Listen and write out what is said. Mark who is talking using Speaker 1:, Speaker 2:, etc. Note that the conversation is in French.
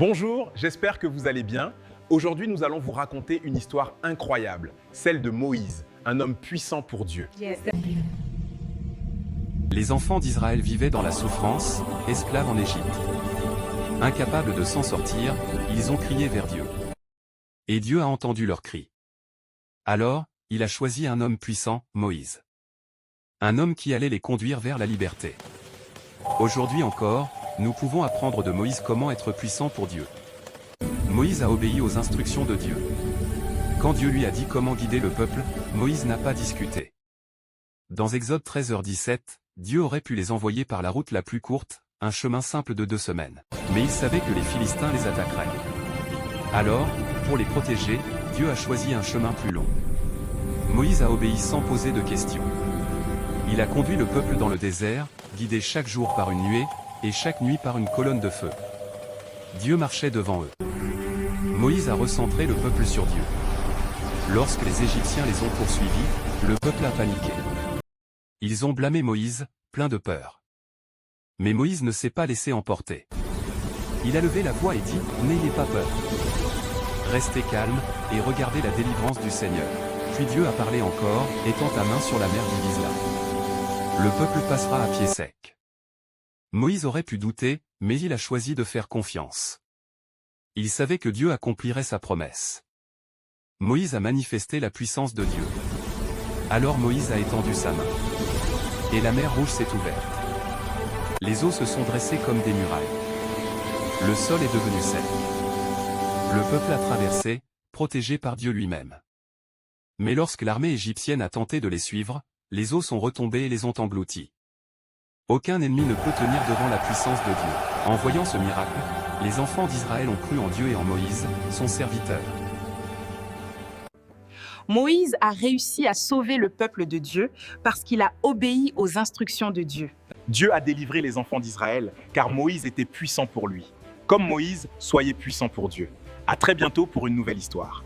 Speaker 1: Bonjour, j'espère que vous allez bien. Aujourd'hui, nous allons vous raconter une histoire incroyable, celle de Moïse, un homme puissant pour Dieu.
Speaker 2: Les enfants d'Israël vivaient dans la souffrance, esclaves en Égypte. Incapables de s'en sortir, ils ont crié vers Dieu. Et Dieu a entendu leurs cris. Alors, il a choisi un homme puissant, Moïse. Un homme qui allait les conduire vers la liberté. Aujourd'hui encore, nous pouvons apprendre de Moïse comment être puissant pour Dieu. Moïse a obéi aux instructions de Dieu. Quand Dieu lui a dit comment guider le peuple, Moïse n'a pas discuté. Dans Exode 13h17, Dieu aurait pu les envoyer par la route la plus courte, un chemin simple de 2 semaines. Mais il savait que les Philistins les attaqueraient. Alors, pour les protéger, Dieu a choisi un chemin plus long. Moïse a obéi sans poser de questions. Il a conduit le peuple dans le désert, guidé chaque jour par une nuée, et chaque nuit par une colonne de feu. Dieu marchait devant eux. Moïse a recentré le peuple sur Dieu. Lorsque les Égyptiens les ont poursuivis, le peuple a paniqué. Ils ont blâmé Moïse, plein de peur. Mais Moïse ne s'est pas laissé emporter. Il a levé la voix et dit « N'ayez pas peur. Restez calme, et regardez la délivrance du Seigneur. » Puis Dieu a parlé encore, étend ta main sur la mer, divise-la. Le peuple passera à pied sec. Moïse aurait pu douter, mais il a choisi de faire confiance. Il savait que Dieu accomplirait sa promesse. Moïse a manifesté la puissance de Dieu. Alors Moïse a étendu sa main. Et la mer Rouge s'est ouverte. Les eaux se sont dressées comme des murailles. Le sol est devenu sec. Le peuple a traversé, protégé par Dieu lui-même. Mais lorsque l'armée égyptienne a tenté de les suivre, les eaux sont retombées et les ont engloutis. Aucun ennemi ne peut tenir devant la puissance de Dieu. En voyant ce miracle, les enfants d'Israël ont cru en Dieu et en Moïse, son serviteur.
Speaker 3: Moïse a réussi à sauver le peuple de Dieu parce qu'il a obéi aux instructions de Dieu.
Speaker 1: Dieu a délivré les enfants d'Israël, car Moïse était puissant pour lui. Comme Moïse, soyez puissants pour Dieu. À très bientôt pour une nouvelle histoire.